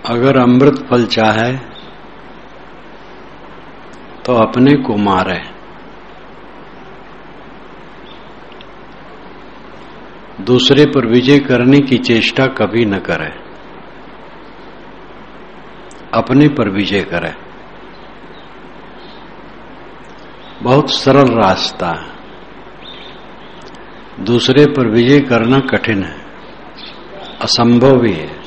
अगर अमृत फल चाहे तो अपने को मारे, दूसरे पर विजय करने की चेष्टा कभी न करे, अपने पर विजय करे। बहुत सरल रास्ता है, दूसरे पर विजय करना कठिन है, असंभव भी है।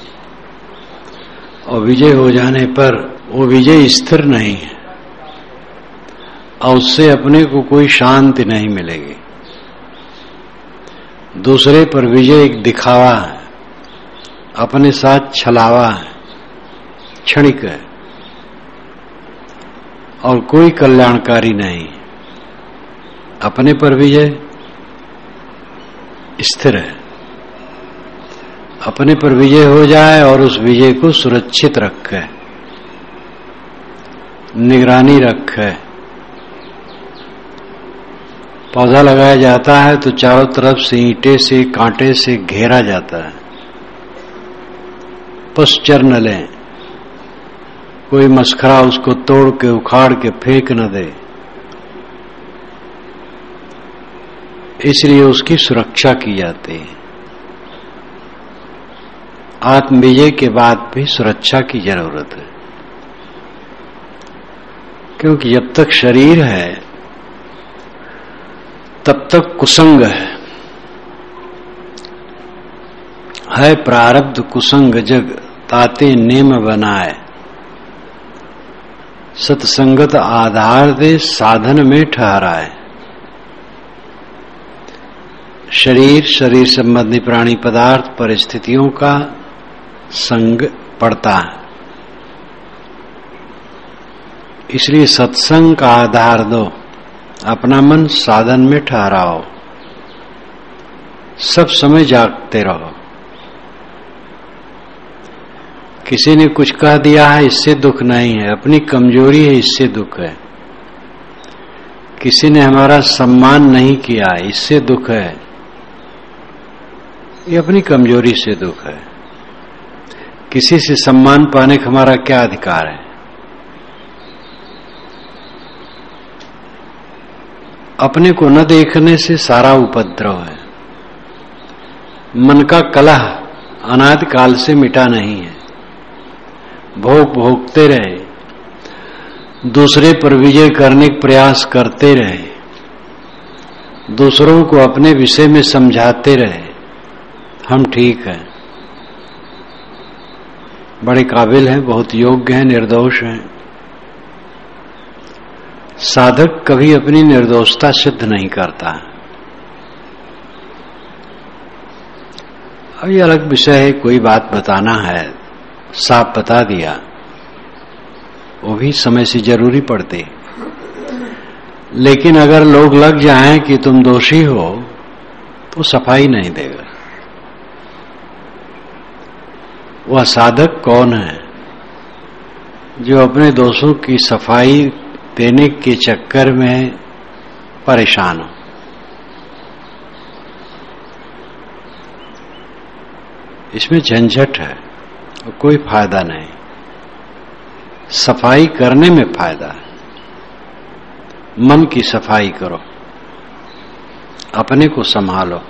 और विजय हो जाने पर वो विजय स्थिर नहीं है और उससे अपने को कोई शांति नहीं मिलेगी। दूसरे पर विजय एक दिखावा है, अपने साथ छलावा है, क्षणिक है और कोई कल्याणकारी नहीं। अपने पर विजय स्थिर है, अपने पर विजय हो जाए और उस विजय को सुरक्षित रखे, निगरानी रखे। पौधा लगाया जाता है तो चारों तरफ से ईंटे से कांटे से घेरा जाता है, पश्चर न ले, कोई मस्खरा उसको तोड़ के उखाड़ के फेंक न दे, इसलिए उसकी सुरक्षा की जाती है। आत्म विजय के बाद भी सुरक्षा की जरूरत है, क्योंकि जब तक शरीर है तब तक कुसंग है प्रारब्ध कुसंग जग, ताते नेम बनाए, सत्संगत आधार दे साधन में ठहराए। शरीर, शरीर संबंधी प्राणी पदार्थ, परिस्थितियों का संग पड़ता है, इसलिए सत्संग का आधार दो, अपना मन साधन में ठहराओ, सब समय जागते रहो। किसी ने कुछ कह दिया है इससे दुख नहीं है, अपनी कमजोरी है इससे दुख है। किसी ने हमारा सम्मान नहीं किया इससे दुख है, ये अपनी कमजोरी से दुख है। किसी से सम्मान पाने का हमारा क्या अधिकार है? अपने को न देखने से सारा उपद्रव है। मन का कलह अनादि काल से मिटा नहीं है, भोग भोगते रहे, दूसरे पर विजय करने का प्रयास करते रहे, दूसरों को अपने विषय में समझाते रहे, हम ठीक हैं, बड़े काबिल हैं, बहुत योग्य हैं, निर्दोष हैं। साधक कभी अपनी निर्दोषता सिद्ध नहीं करता। अब ये अलग विषय है, कोई बात बताना है, साफ बता दिया, वो भी समय से जरूरी पड़ती। लेकिन अगर लोग लग जाएं कि तुम दोषी हो तो सफाई नहीं देगा। वह साधक कौन है जो अपने दोषों की सफाई देने के चक्कर में परेशान हो? इसमें झंझट है और कोई फायदा नहीं। सफाई करने में फायदा है। मन की सफाई करो, अपने को संभालो,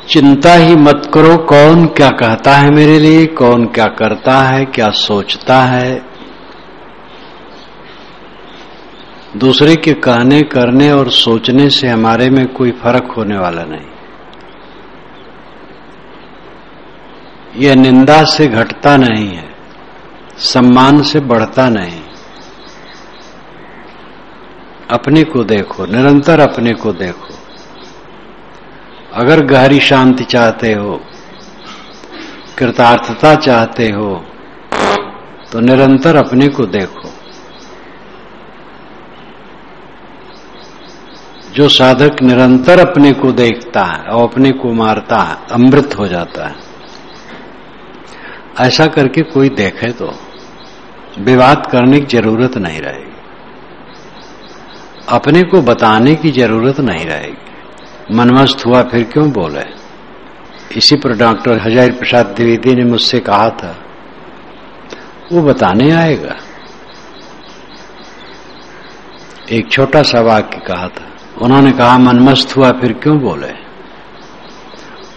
चिंता ही मत करो कौन क्या कहता है मेरे लिए, कौन क्या करता है, क्या सोचता है। दूसरे के कहने, करने और सोचने से हमारे में कोई फर्क होने वाला नहीं। यह निंदा से घटता नहीं है, सम्मान से बढ़ता नहीं। अपने को देखो, निरंतर अपने को देखो। अगर गहरी शांति चाहते हो, कृतार्थता चाहते हो, तो निरंतर अपने को देखो। जो साधक निरंतर अपने को देखता है और अपने को मारता है, अमृत हो जाता है। ऐसा करके कोई देखे तो विवाद करने की जरूरत नहीं रहेगी, अपने को बताने की जरूरत नहीं रहेगी। मनमस्त हुआ फिर क्यों बोले, इसी पर डॉक्टर हजारी प्रसाद द्विवेदी ने मुझसे कहा था, वो बताने आएगा। एक छोटा सा वाक्य कहा था, उन्होंने कहा मनमस्त हुआ फिर क्यों बोले,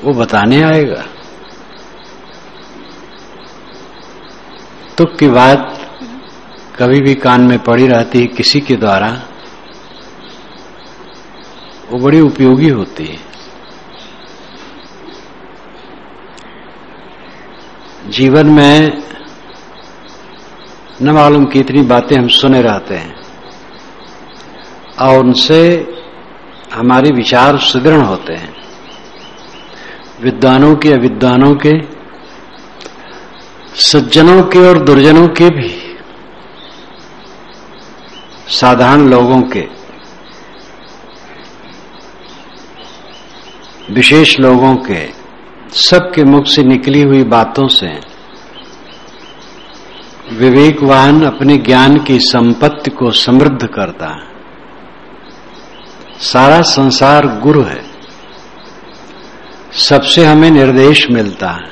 वो बताने आएगा। तुक की बात कभी भी कान में पड़ी रहती है किसी के द्वारा, वो बड़ी उपयोगी होती है। जीवन में न मालूम कितनी बातें हम सुने रहते हैं और उनसे हमारे विचार सुदृढ़ होते हैं, विद्वानों के अविद्वानों के, सज्जनों के और दुर्जनों के भी, साधारण लोगों के, विशेष लोगों के, सबके मुख से निकली हुई बातों से विवेकवान अपने ज्ञान की संपत्ति को समृद्ध करता है। सारा संसार गुरु है, सबसे हमें निर्देश मिलता है।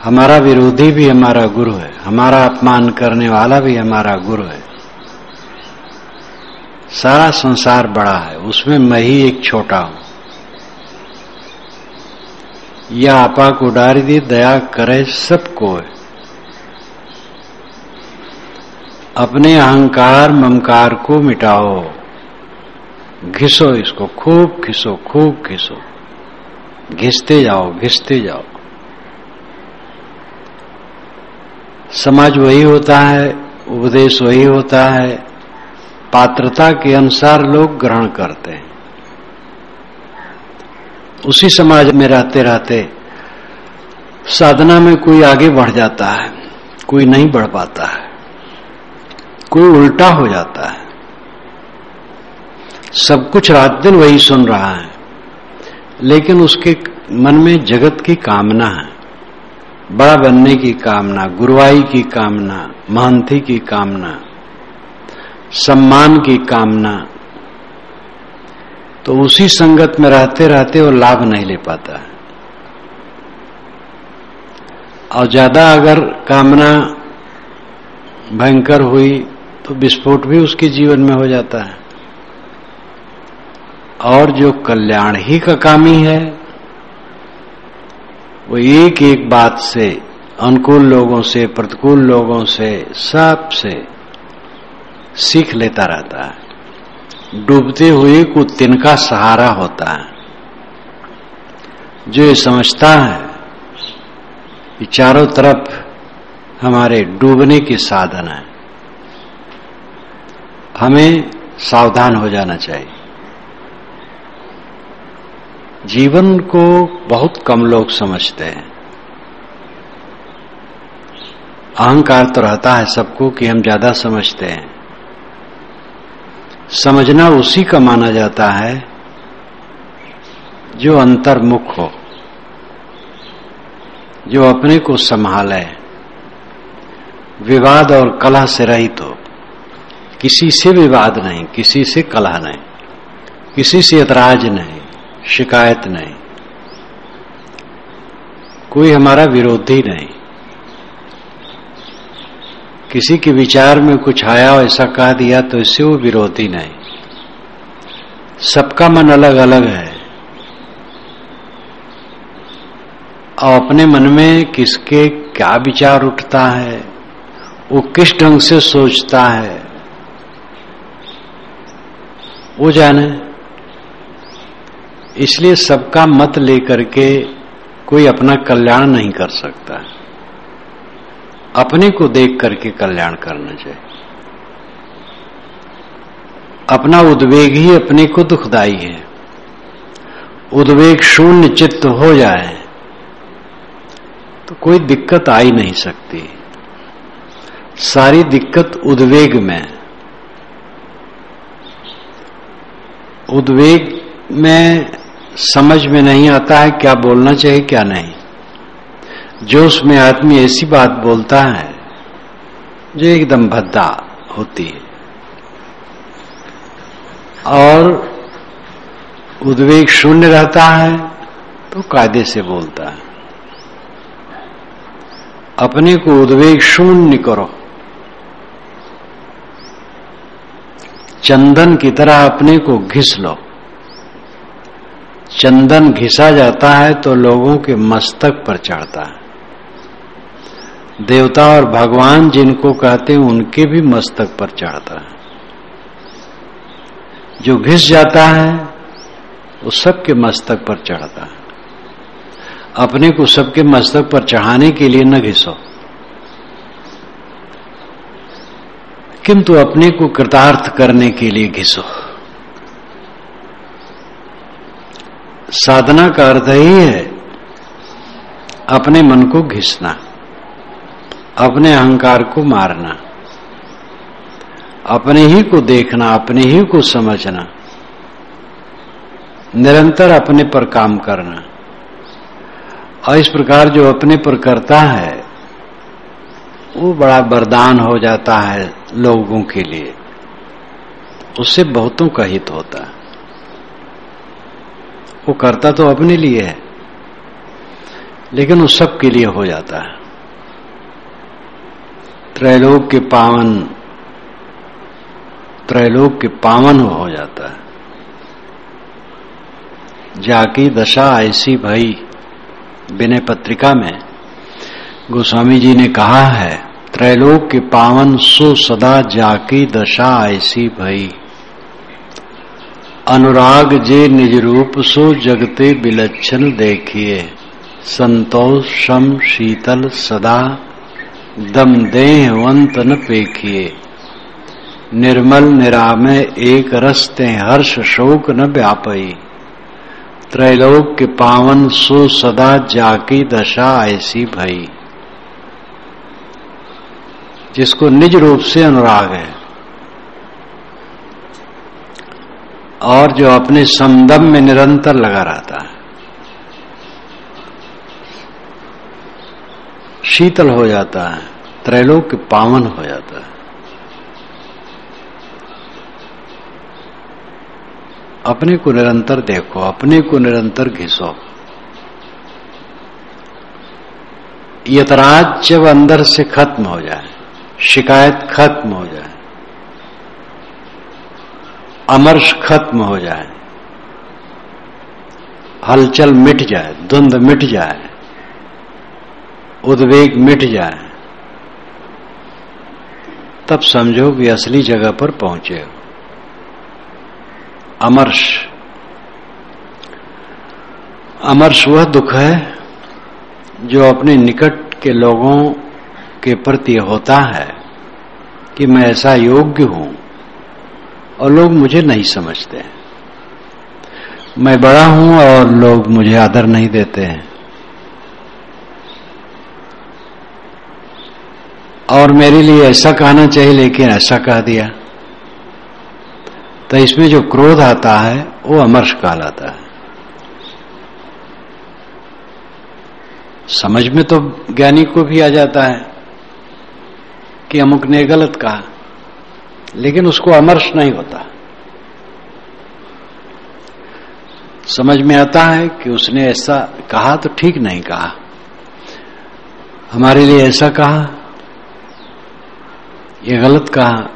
हमारा विरोधी भी हमारा गुरु है, हमारा अपमान करने वाला भी हमारा गुरु है। सारा संसार बड़ा है, उसमें मैं ही एक छोटा हूं। या आपा को डारी दी दया करे सबको, अपने अहंकार ममकार को मिटाओ, घिसो इसको, खूब घिसो, खूब घिसो, घिसते जाओ, घिसते जाओ। समाज वही होता है, उपदेश वही होता है, पात्रता के अनुसार लोग ग्रहण करते हैं। उसी समाज में रहते रहते साधना में कोई आगे बढ़ जाता है, कोई नहीं बढ़ पाता है, कोई उल्टा हो जाता है। सब कुछ रात दिन वही सुन रहा है, लेकिन उसके मन में जगत की कामना है, बड़ा बनने की कामना, गुरुवाई की कामना, महंती की कामना, सम्मान की कामना। तो उसी संगत में रहते रहते वो लाभ नहीं ले पाता है। और ज्यादा अगर कामना भयंकर हुई तो विस्फोट भी उसके जीवन में हो जाता है। और जो कल्याण ही का कामी है, वो एक एक बात से, अनुकूल लोगों से, प्रतिकूल लोगों से, सब से सीख लेता रहता है। डूबते हुए को तिनका सहारा होता है। जो ये समझता है कि चारों तरफ हमारे डूबने के साधन है, हमें सावधान हो जाना चाहिए। जीवन को बहुत कम लोग समझते हैं। अहंकार तो रहता है सबको कि हम ज्यादा समझते हैं। समझना उसी का माना जाता है जो अंतर्मुख हो, जो अपने को संभाले, विवाद और कलह से रहित हो। किसी से विवाद नहीं, किसी से कलह नहीं, किसी से ऐतराज नहीं, शिकायत नहीं, कोई हमारा विरोधी नहीं। किसी के विचार में कुछ आया और ऐसा कह दिया तो इससे वो विरोधी नहीं। सबका मन अलग अलग है और अपने मन में किसके क्या विचार उठता है, वो किस ढंग से सोचता है, वो जाने। इसलिए सबका मत लेकर के कोई अपना कल्याण नहीं कर सकता। अपने को देख करके कल्याण करना चाहिए। अपना उद्वेग ही अपने को दुखदाई है। उद्वेग शून्य चित्त हो जाए तो कोई दिक्कत आ ही नहीं सकती। सारी दिक्कत उद्वेग में। उद्वेग में समझ में नहीं आता है क्या बोलना चाहिए क्या नहीं। जोश में आदमी ऐसी बात बोलता है जो एकदम भद्दा होती है। और उद्वेग शून्य रहता है तो कायदे से बोलता है। अपने को उद्वेग शून्य करो, चंदन की तरह अपने को घिस लो। चंदन घिसा जाता है तो लोगों के मस्तक पर चढ़ता है। देवता और भगवान जिनको कहते हैं उनके भी मस्तक पर चढ़ता है। जो घिस जाता है वो सबके मस्तक पर चढ़ता है। अपने को सबके मस्तक पर चढ़ाने के लिए न घिसो, किंतु अपने को कृतार्थ करने के लिए घिसो। साधना का अर्थ ही है अपने मन को घिसना, अपने अहंकार को मारना, अपने ही को देखना, अपने ही को समझना, निरंतर अपने पर काम करना। और इस प्रकार जो अपने पर करता है वो बड़ा वरदान हो जाता है लोगों के लिए। उससे बहुतों का हित होता है। वो करता तो अपने लिए है लेकिन वो सबके लिए हो जाता है। त्रैलोक के पावन हो जाता है। जाकी दशा ऐसी भई, विनय पत्रिका में गोस्वामी जी ने कहा है, त्रैलोक के पावन सो सदा जाकी दशा ऐसी भई, अनुराग जे निज रूप सो जगते विलक्षण देखिए, संतोष सम शीतल सदा दम देहवंत न पेखिए, निर्मल निरामय एक रसते हर्ष शोक न व्यापई, त्रैलोक के पावन सो सदा जाकी दशा ऐसी भई। जिसको निज रूप से अनुराग है और जो अपने समदम में निरंतर लगा रहता है, शीतल हो जाता है, त्रैलोक के पावन हो जाता है। अपने को निरंतर देखो, अपने को निरंतर घिसो। यतराज जब अंदर से खत्म हो जाए, शिकायत खत्म हो जाए, अमर्ष खत्म हो जाए, हलचल मिट जाए, द्वंद्व मिट जाए, उद्वेग मिट जाए, तब समझो कि असली जगह पर पहुंचे हो। अमर्ष वह दुख है जो अपने निकट के लोगों के प्रति होता है कि मैं ऐसा योग्य हूं और लोग मुझे नहीं समझते, मैं बड़ा हूं और लोग मुझे आदर नहीं देते हैं, और मेरे लिए ऐसा कहना चाहिए लेकिन ऐसा कह दिया। तो इसमें जो क्रोध आता है वो अमर्ष कहलाता है। समझ में तो ज्ञानी को भी आ जाता है कि अमुक ने गलत कहा, लेकिन उसको अमर्ष नहीं होता। समझ में आता है कि उसने ऐसा कहा तो ठीक नहीं कहा, हमारे लिए ऐसा कहा, ये गलत कहा,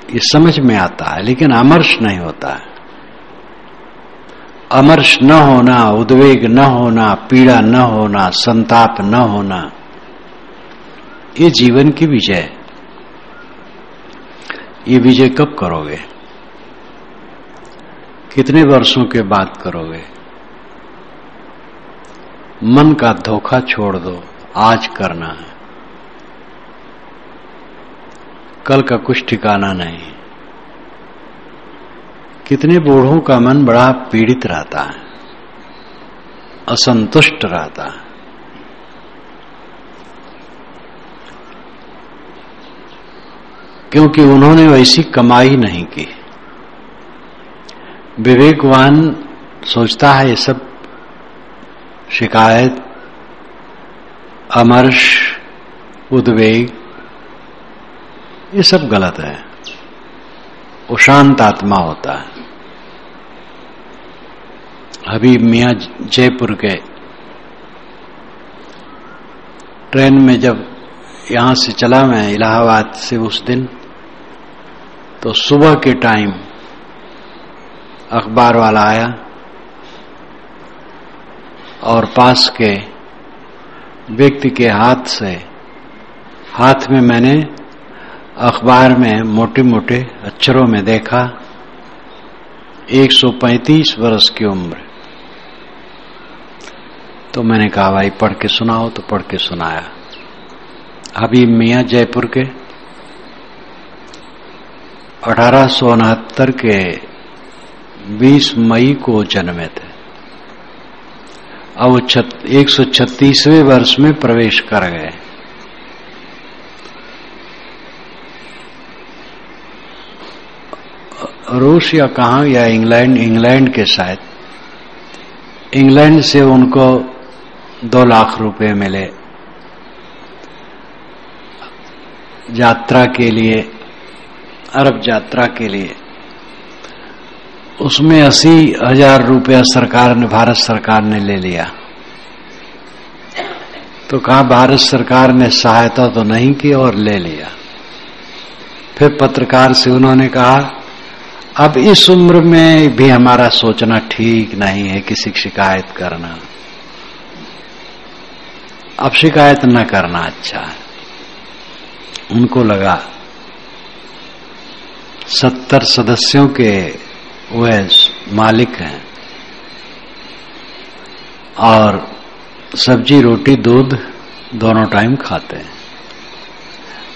ये समझ में आता है, लेकिन अमर्ष नहीं होता है। अमर्ष न होना, उद्वेग न होना, पीड़ा न होना, संताप न होना, ये जीवन की विजय। ये विजय कब करोगे? कितने वर्षों के बाद करोगे? मन का धोखा छोड़ दो, आज करना है, कल का कुछ ठिकाना नहीं। कितने बूढ़ों का मन बड़ा पीड़ित रहता है, असंतुष्ट रहता है। क्योंकि उन्होंने वैसी कमाई नहीं की। विवेकवान सोचता है ये सब शिकायत, अमर्ष, उद्वेग, ये सब गलत है। वो शांत आत्मा होता है। हबीब मियां जयपुर के ट्रेन में जब यहां से चला मैं इलाहाबाद से उस दिन, तो सुबह के टाइम अखबार वाला आया और पास के व्यक्ति के हाथ में मैंने अखबार में मोटे मोटे अक्षरों में देखा 135 वर्ष की उम्र। तो मैंने कहा भाई पढ़ के सुनाओ, तो पढ़ के सुनाया। हबीब मियां जयपुर के 1869 के 20 मई को जन्मे थे। अब वो 136वें वर्ष में प्रवेश कर गए। रूस या कहां, या इंग्लैंड के शायद, इंग्लैंड से उनको 2 लाख रुपए मिले यात्रा के लिए, अरब यात्रा के लिए। उसमें 80,000 रुपया भारत सरकार ने ले लिया। तो कहा भारत सरकार ने सहायता तो नहीं की और ले लिया। फिर पत्रकार से उन्होंने कहा अब इस उम्र में भी हमारा सोचना ठीक नहीं है किसी की शिकायत करना, अब शिकायत न करना अच्छा है। उनको लगा 70 सदस्यों के वह मालिक हैं और सब्जी रोटी दूध दोनों टाइम खाते हैं।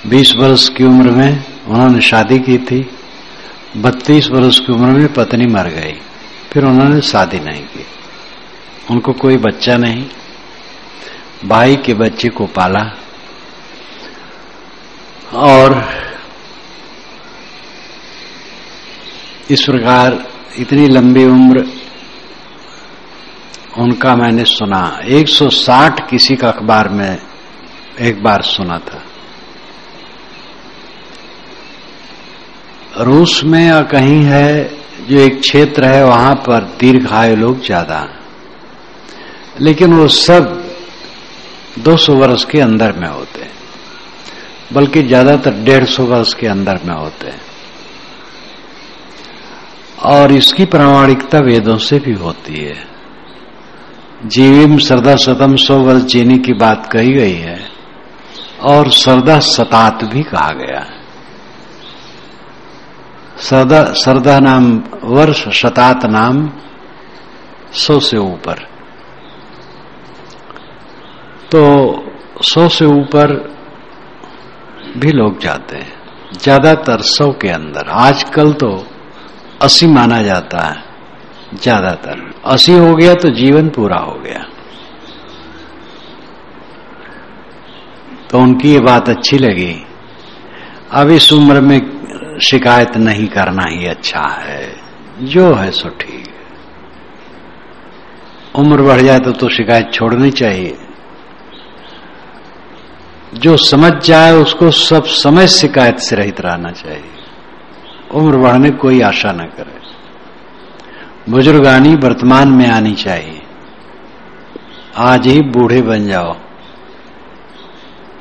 20 वर्ष की उम्र में उन्होंने शादी की थी, 32 वर्ष की उम्र में पत्नी मर गई, फिर उन्होंने शादी नहीं की। उनको कोई बच्चा नहीं, भाई के बच्चे को पाला और इस प्रकार इतनी लंबी उम्र उनका मैंने सुना। 160 किसी का अखबार में एक बार सुना था। रूस में या कहीं है जो एक क्षेत्र है, वहां पर दीर्घायु लोग ज्यादा, लेकिन वो सब 200 वर्ष के अंदर में होते हैं, बल्कि ज्यादातर 150 वर्ष के अंदर में होते हैं। और इसकी प्रामाणिकता वेदों से भी होती है। जीविम सर्दा शतम 100 वर्ष जीने की बात कही गई है और सर्दा शतात भी कहा गया है। सर्दा नाम वर्ष, शतात नाम 100 से ऊपर। तो 100 से ऊपर भी लोग जाते हैं, ज्यादातर 100 के अंदर। आजकल तो 80 माना जाता है, ज्यादातर 80 हो गया तो जीवन पूरा हो गया। तो उनकी ये बात अच्छी लगी। अब इस उम्र में शिकायत नहीं करना ही अच्छा है, जो है सो ठीक है। उम्र बढ़ जाए तो शिकायत छोड़नी चाहिए। जो समझ जाए उसको सब समय शिकायत से रहित रहना चाहिए। उम्र बढ़ने कोई आशा न करे। बुजुर्गानी वर्तमान में आनी चाहिए। आज ही बूढ़े बन जाओ,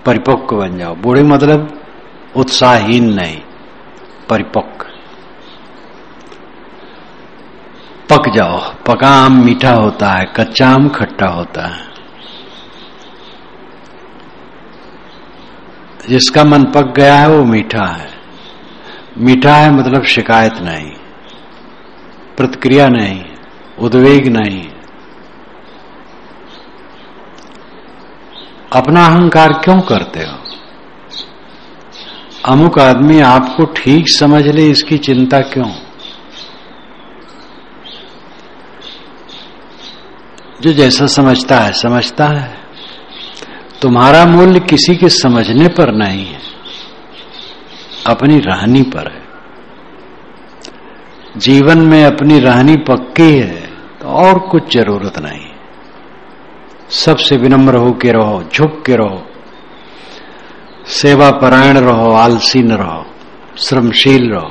परिपक्व बन जाओ। बूढ़े मतलब उत्साहहीन नहीं, परिपक्व। पक जाओ। पका आम मीठा होता है, कच्चा आम खट्टा होता है। जिसका मन पक गया है वो मीठा है। मीठा है मतलब शिकायत नहीं, प्रतिक्रिया नहीं, उद्वेग नहीं। अपना अहंकार क्यों करते हो? अमुक आदमी आपको ठीक समझ ले, इसकी चिंता क्यों? जो जैसा समझता है समझता है। तुम्हारा मूल्य किसी के समझने पर नहीं है, अपनी रहनी पर है। जीवन में अपनी रहनी पक्की है तो और कुछ जरूरत नहीं। सबसे विनम्र होके रहो, झुक के रहो, सेवा परायण रहो, आलसी न रहो, श्रमशील रहो,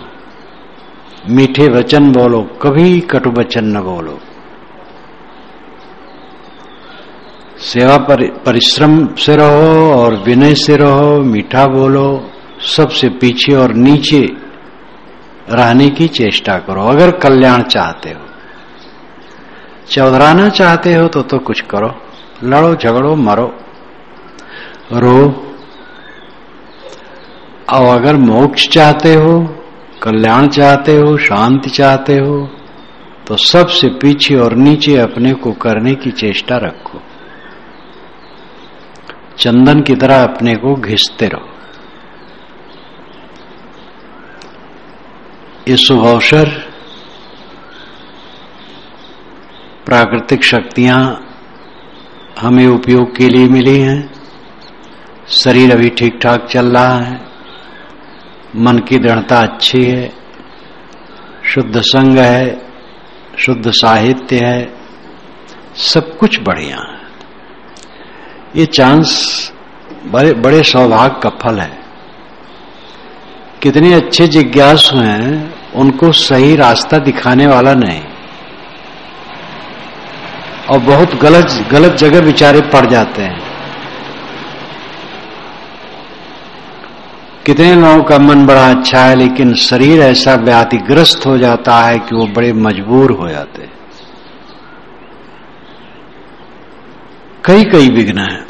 मीठे वचन बोलो, कभी कटु वचन न बोलो। सेवा परिश्रम से रहो और विनय से रहो, मीठा बोलो, सबसे पीछे और नीचे रहने की चेष्टा करो। अगर कल्याण चाहते हो, चौधराना चाहते हो तो कुछ करो, लड़ो झगड़ो मरो रो। और अगर मोक्ष चाहते हो, कल्याण चाहते हो, शांति चाहते हो तो सबसे पीछे और नीचे अपने को करने की चेष्टा रखो। चंदन की तरह अपने को घिसते रहो। ये शुभ अवसर, प्राकृतिक शक्तियां हमें उपयोग के लिए मिली हैं। शरीर अभी ठीक ठाक चल रहा है, मन की दृढ़ता अच्छी है, शुद्ध संग है, शुद्ध साहित्य है, सब कुछ बढ़िया है। ये चांस बड़े बड़े सौभाग्य का फल है। कितने अच्छे जिज्ञासु हैं, उनको सही रास्ता दिखाने वाला नहीं, और बहुत गलत जगह बेचारे पड़ जाते हैं। कितने लोगों का मन बड़ा अच्छा है, लेकिन शरीर ऐसा व्याधिग्रस्त हो जाता है कि वो बड़े मजबूर हो जाते हैं। कई विघ्न है।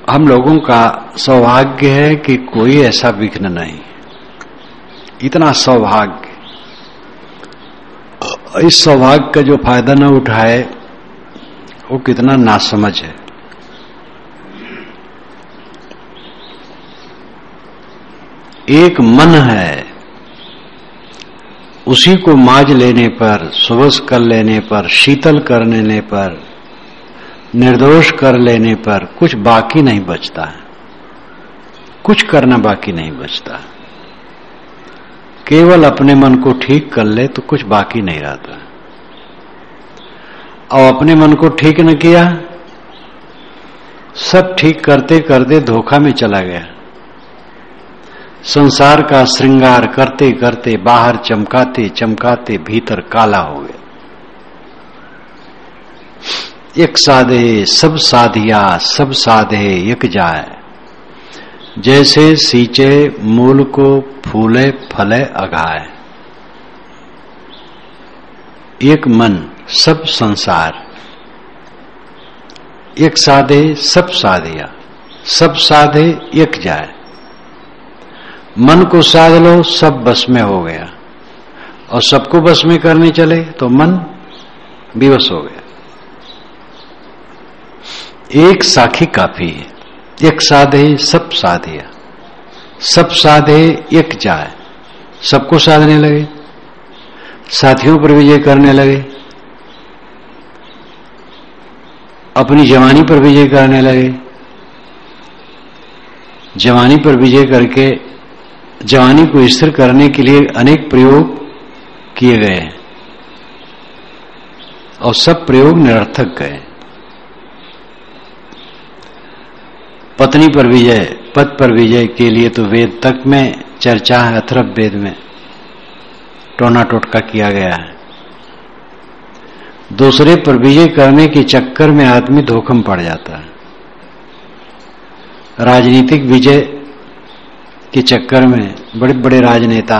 हम लोगों का सौभाग्य है कि कोई ऐसा विघ्न नहीं। इतना सौभाग्य, इस सौभाग्य का जो फायदा न उठाए वो कितना नासमझ है। एक मन है, उसी को माज लेने पर, सुबस कर लेने पर, शीतल कर लेने पर, निर्दोष कर लेने पर कुछ बाकी नहीं बचता है। कुछ करना बाकी नहीं बचता। केवल अपने मन को ठीक कर ले तो कुछ बाकी नहीं रहता। और अपने मन को ठीक न किया, सब ठीक करते करते धोखा में चला गया। संसार का श्रृंगार करते करते बाहर चमकाते चमकाते भीतर काला हो गया। एक साधे सब साधिया, सब साधे एक जाए, जैसे सींचे मूल को फूले फले अघाए। एक मन सब संसार, एक साधे सब साधिया, सब साधे एक जाए। मन को साध लो, सब बस में हो गया, और सबको बस में करने चले तो मन विवश हो गया। एक साखी काफी है। एक साधे सब साधिया, सब साधे एक जाए। सबको साधने लगे, साथियों पर विजय करने लगे, अपनी जवानी पर विजय करने लगे। जवानी पर विजय करके जवानी को स्थिर करने के लिए अनेक प्रयोग किए गए हैं, और सब प्रयोग निरर्थक गए। पत्नी पर विजय, पद पर विजय के लिए तो वेद तक में चर्चा है, अथर्व वेद में टोना टोटका किया गया है। दूसरे पर विजय करने के चक्कर में आदमी धोखम पड़ जाता है। राजनीतिक विजय के चक्कर में बड़े बड़े राजनेता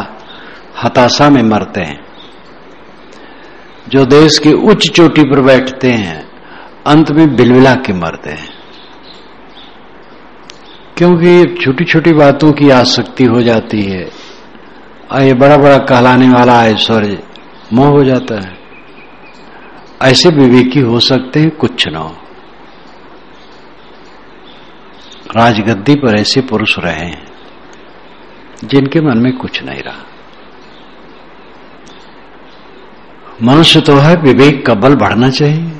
हताशा में मरते हैं। जो देश की उच्च चोटी पर बैठते हैं, अंत में बिलबिला के मरते हैं, क्योंकि छोटी छोटी बातों की आसक्ति हो जाती है। और ये बड़ा बड़ा कहलाने वाला ऐश्वर्य मोह हो जाता है। ऐसे विवेकी हो सकते हैं, कुछ न हो। राजगद्दी पर ऐसे पुरुष रहे हैं जिनके मन में कुछ नहीं रहा। मनुष्य तो है, विवेक का बल बढ़ना चाहिए।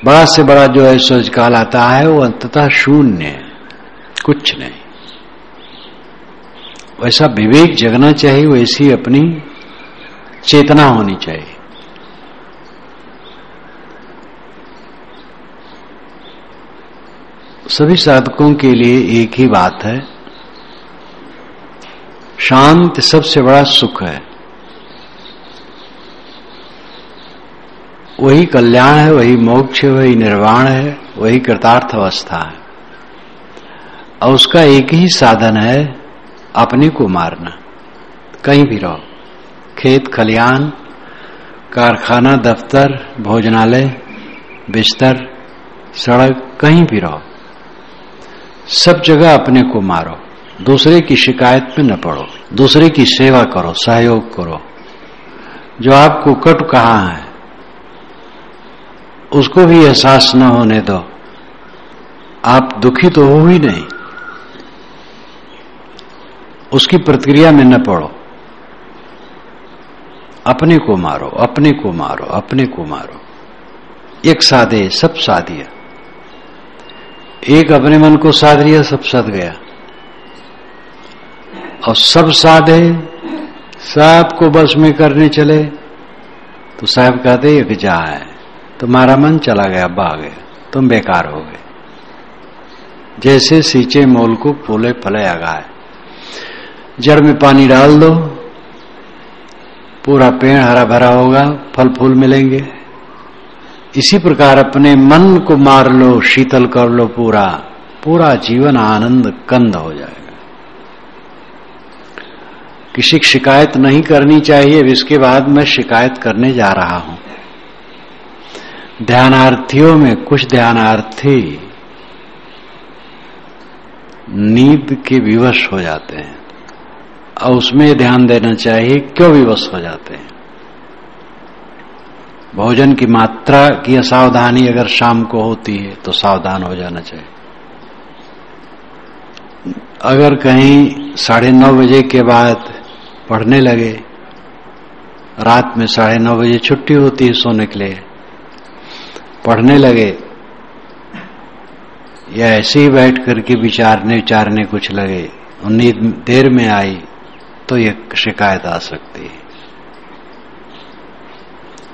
बड़ा से बड़ा जो ऐश्वर्य कहलाता है वो अंततः शून्य है, कुछ नहीं। वैसा विवेक जगना चाहिए, वैसी अपनी चेतना होनी चाहिए। सभी साधकों के लिए एक ही बात है, शांति सबसे बड़ा सुख है। वही कल्याण है, वही मोक्ष है, वही निर्वाण है, वही कृतार्थ अवस्था है। और उसका एक ही साधन है, अपने को मारना। कहीं भी रहो, खेत खलिहान, कारखाना, दफ्तर, भोजनालय, बिस्तर, सड़क, कहीं भी रहो, सब जगह अपने को मारो। दूसरे की शिकायत में न पड़ो, दूसरे की सेवा करो, सहयोग करो। जो आपको कटु कहा है उसको भी एहसास न होने दो। आप दुखी तो हो ही नहीं, उसकी प्रतिक्रिया में न पड़ो। अपने को मारो, अपने को मारो, अपने को मारो। एक साधे सब साध दिया, एक अपने मन को साध लिया, सब साध गया। और सब साधे, सबको बस में करने चले तो साहब कहते एक जा है, तुम्हारा मन चला गया, भाग गया, तुम बेकार हो गए। जैसे सींचे मोल को फूले फले आगाए, जड़ में पानी डाल दो, पूरा पेड़ हरा भरा होगा, फल फूल मिलेंगे। इसी प्रकार अपने मन को मार लो, शीतल कर लो, पूरा पूरा जीवन आनंद कंद हो जाएगा। किसी की शिकायत नहीं करनी चाहिए। इसके बाद मैं शिकायत करने जा रहा हूं। ध्यानार्थियों में कुछ ध्यानार्थी नींद के विवश हो जाते हैं, और उसमें ध्यान देना चाहिए क्यों विवश हो जाते हैं। भोजन की मात्रा की असावधानी अगर शाम को होती है तो सावधान हो जाना चाहिए। अगर कहीं 9:30 बजे के बाद पढ़ने लगे, रात में 9:30 बजे छुट्टी होती है सोने के लिए, पढ़ने लगे या ऐसे ही बैठ करके विचारने कुछ लगे और नींद देर में आई तो ये शिकायत आ सकती है।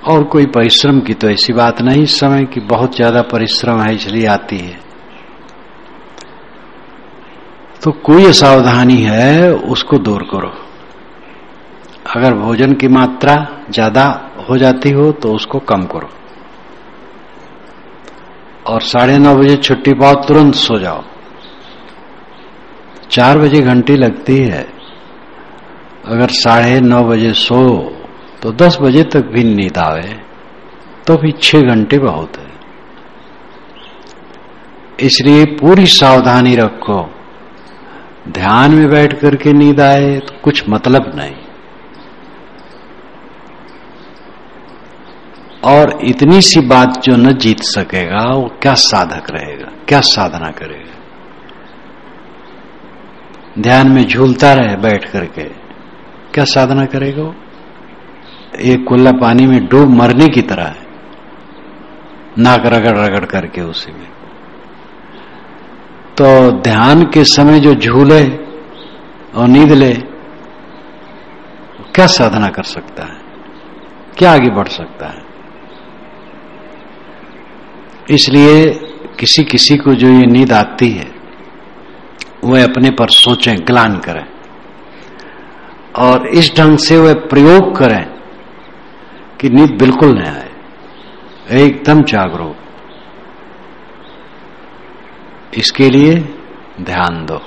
और कोई परिश्रम की तो ऐसी बात नहीं, इस समय की बहुत ज्यादा परिश्रम है इसलिए आती है। तो कोई असावधानी है उसको दूर करो। अगर भोजन की मात्रा ज्यादा हो जाती हो तो उसको कम करो, और 9:30 बजे छुट्टी पाओ, तुरंत सो जाओ। 4 बजे घंटी लगती है, अगर 9:30 बजे सो तो 10 बजे तक भी नींद आवे तो भी 6 घंटे बहुत है। इसलिए पूरी सावधानी रखो। ध्यान में बैठ करके नींद आए तो कुछ मतलब नहीं। और इतनी सी बात जो न जीत सकेगा वो क्या साधक रहेगा, क्या साधना करेगा। ध्यान में झूलता रहे बैठ करके, क्या साधना करेगा वो। एक कुल्ला पानी में डूब मरने की तरह है, नाक रगड़ रगड़ करके उसी में। तो ध्यान के समय जो झूले और नींद ले, क्या साधना कर सकता है, क्या आगे बढ़ सकता है। इसलिए किसी किसी को जो ये नींद आती है वह अपने पर सोचें, ग्लान करें, और इस ढंग से वह प्रयोग करें कि नींद बिल्कुल न आए, एकदम जागरूक। इसके लिए ध्यान दो।